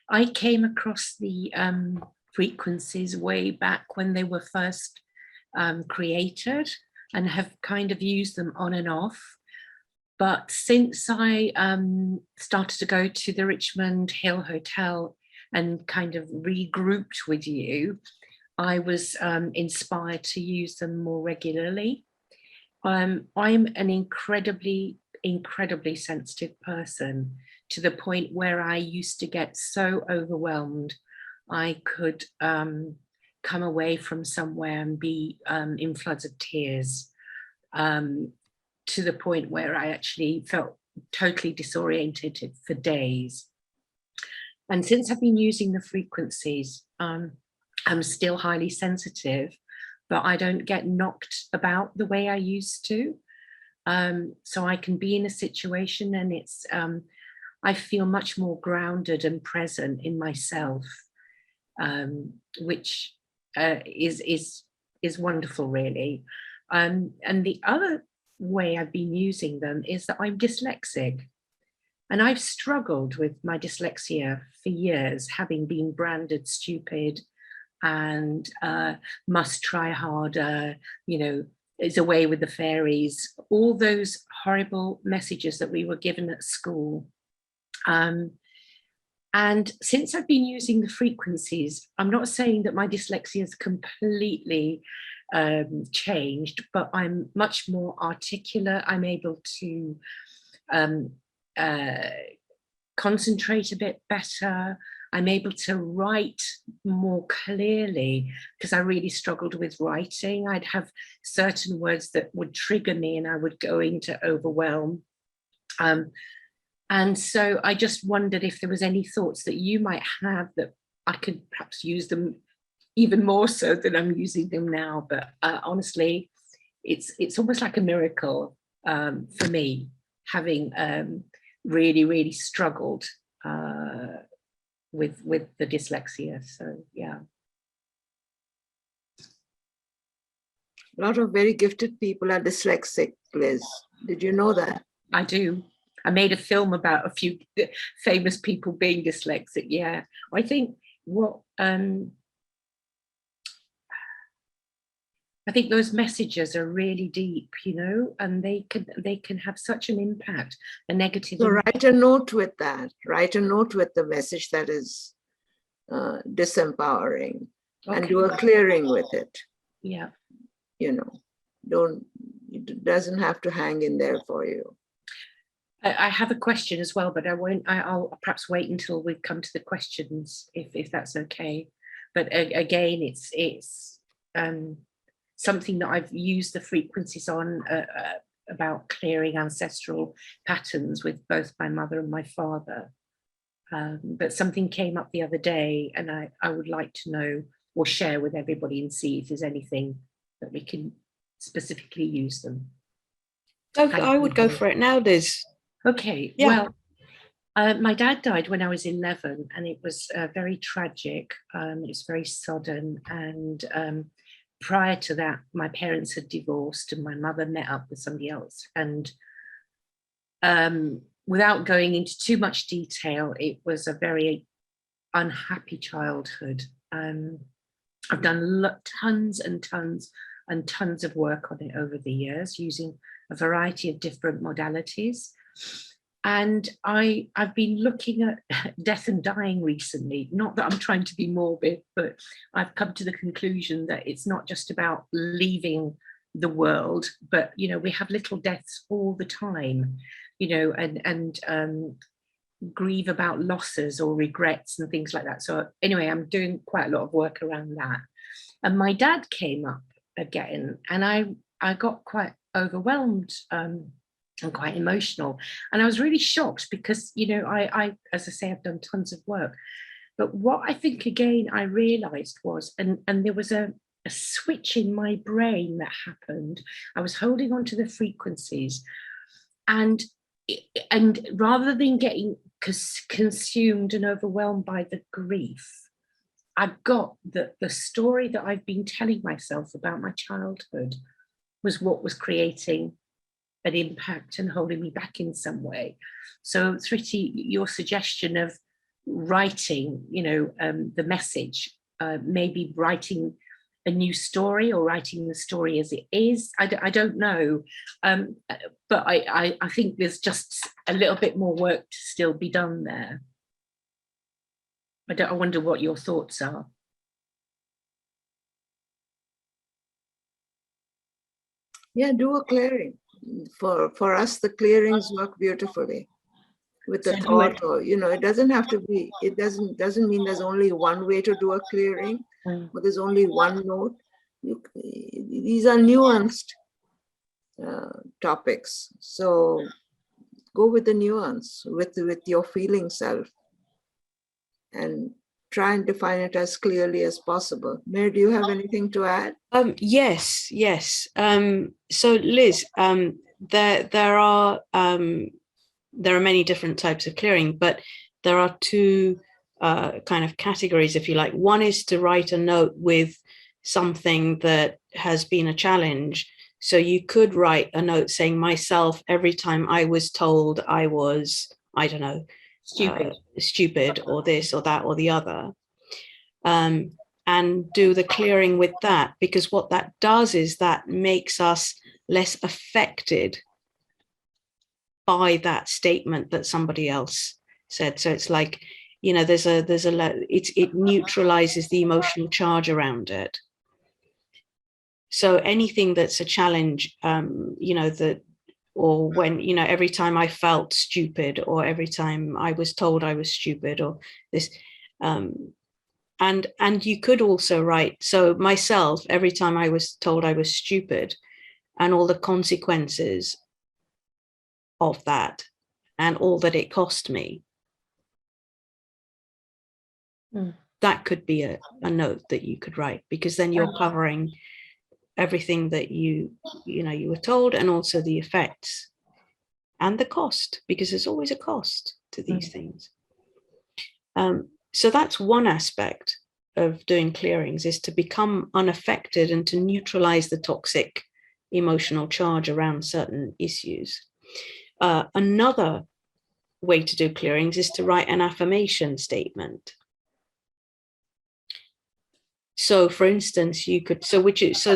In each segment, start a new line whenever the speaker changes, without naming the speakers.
I came across the frequencies way back when they were first created, and have kind of used them on and off. But since I started to go to the Richmond Hill Hotel and kind of regrouped with you, I was inspired to use them more regularly. I'm an incredibly sensitive person, to the point where I used to get so overwhelmed I could come away from somewhere and be in floods of tears, to the point where I actually felt totally disoriented for days. And since I've been using the frequencies, I'm still highly sensitive, but I don't get knocked about the way I used to. So I can be in a situation and it's, I feel much more grounded and present in myself, which is wonderful, really. And the other way I've been using them is that I'm dyslexic. And I've struggled with my dyslexia for years, having been branded stupid and must try harder, you know, is away with the fairies, all those horrible messages that we were given at school. And since I've been using the frequencies, I'm not saying that my dyslexia has completely changed, but I'm much more articulate. I'm able to concentrate a bit better. I'm able to write more clearly, because I really struggled with writing. I'd have certain words that would trigger me and I would go into overwhelm. And so I just wondered if there was any thoughts that you might have that I could perhaps use them even more so than I'm using them now. But honestly, it's almost like a miracle for me, having really struggled with the dyslexia. So yeah.
A lot of very gifted people are dyslexic, Liz. Did you know that?
I do. I made a film about a few famous people being dyslexic. Yeah, I think what I think those messages are really deep, you know, and they can have such an impact, a negative.
So write a note with that. Write a note with the message that is disempowering, okay, and do a clearing with it.
Yeah.
You know, it doesn't have to hang in there for you.
I have a question as well, but I'll perhaps wait until we come to the questions, if that's okay. But again, it's something that I've used the frequencies on, about clearing ancestral patterns with both my mother and my father. But something came up the other day, and I would like to know or share with everybody and see if there's anything that we can specifically use them.
I would go for it now, Liz.
Okay, yeah. Well, my dad died when I was 11, and it was very tragic. It was very sudden, and prior to that, my parents had divorced and my mother met up with somebody else. And without going into too much detail, it was a very unhappy childhood. I've done tons and tons and tons of work on it over the years, using a variety of different modalities. And I've been looking at death and dying recently. Not that I'm trying to be morbid, but I've come to the conclusion that it's not just about leaving the world, but, you know, we have little deaths all the time, you know, and grieve about losses or regrets and things like that. So anyway, I'm doing quite a lot of work around that. And my dad came up again, and I got quite overwhelmed and quite emotional. And I was really shocked because, you know, I as I say, I've done tons of work. But what I think, again, I realized was, and there was a switch in my brain that happened. I was holding on to the frequencies, and rather than getting consumed and overwhelmed by the grief, I got that the story that I've been telling myself about my childhood was what was creating an impact and holding me back in some way. So Thrity, your suggestion of writing, the message, maybe writing a new story or writing the story as it is. I don't know, but I think there's just a little bit more work to still be done there. I wonder what your thoughts are.
Yeah, do a clearing. For us, the clearings work beautifully with the thought, or it doesn't have to be. It doesn't mean there's only one way to do a clearing, or there's only one note. These are nuanced topics, so go with the nuance, with your feeling self, and try and define it as clearly as possible. Mary, do you have anything to add?
Yes. So Liz, there are many different types of clearing, but there are two kind of categories, if you like. One is to write a note with something that has been a challenge. So you could write a note saying, myself, every time I was told I was, I don't know, stupid or this or that or the other, and do the clearing with that, because what that does is that makes us less affected by that statement that somebody else said. So it's like, it neutralizes the emotional charge around it. So anything that's a challenge, or when, every time I felt stupid, or every time I was told I was stupid, or this, and you could also write, so myself, every time I was told I was stupid, and all the consequences of that, and all that it cost me. That could be a note that you could write, because then you're covering everything that you were told, and also the effects and the cost, because there's always a cost to these things. So that's one aspect of doing clearings, is to become unaffected and to neutralize the toxic emotional charge around certain issues. Another way to do clearings is to write an affirmation statement. So for instance, you could, so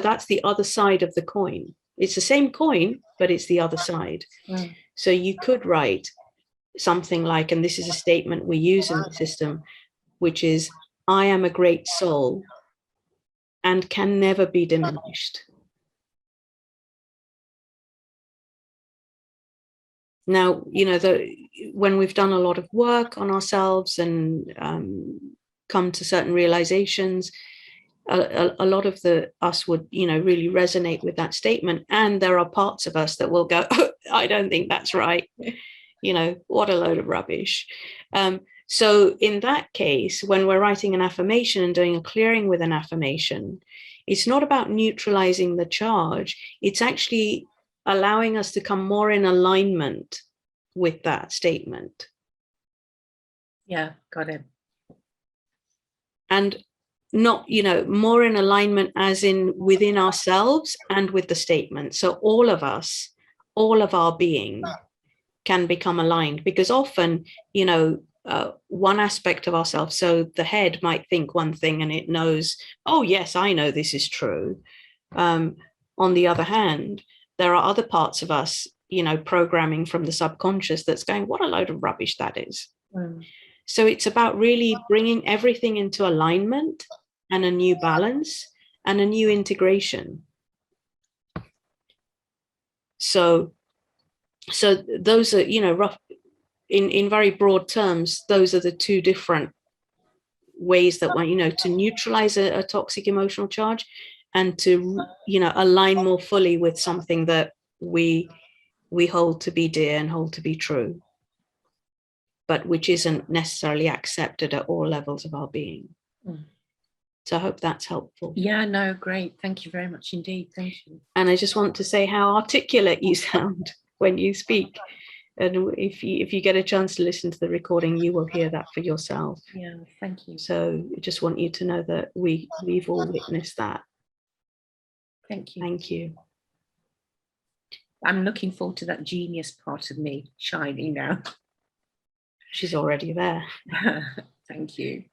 that's the other side of the coin. It's the same coin, but it's the other side. So you could write something like, and this is a statement we use in the system, which is, I am a great soul and can never be diminished. Now, when we've done a lot of work on ourselves and come to certain realizations, a lot of us would, really resonate with that statement. And there are parts of us that will go, oh, I don't think that's right. What a load of rubbish. So in that case, when we're writing an affirmation and doing a clearing with an affirmation, it's not about neutralizing the charge. It's actually allowing us to come more in alignment with that statement.
Yeah, got it.
And not, more in alignment as in within ourselves and with the statement. So all of us, all of our being can become aligned, because often, one aspect of ourselves, so the head might think one thing and it knows, oh yes, I know this is true. On the other hand, there are other parts of us, programming from the subconscious that's going, what a load of rubbish that is. So it's about really bringing everything into alignment and a new balance and a new integration. So those are, rough, in very broad terms, those are the two different ways that one, to neutralize a toxic emotional charge, and to, align more fully with something that we hold to be dear and hold to be true, but which isn't necessarily accepted at all levels of our being. So I hope that's helpful.
Yeah, no, great. Thank you very much indeed. Thank you.
And I just want to say how articulate you sound when you speak. And if you get a chance to listen to the recording, you will hear that for yourself.
Yeah, thank you.
So I just want you to know that we've all witnessed that.
Thank you.
Thank you.
I'm looking forward to that genius part of me shining now.
She's already there.
Thank you.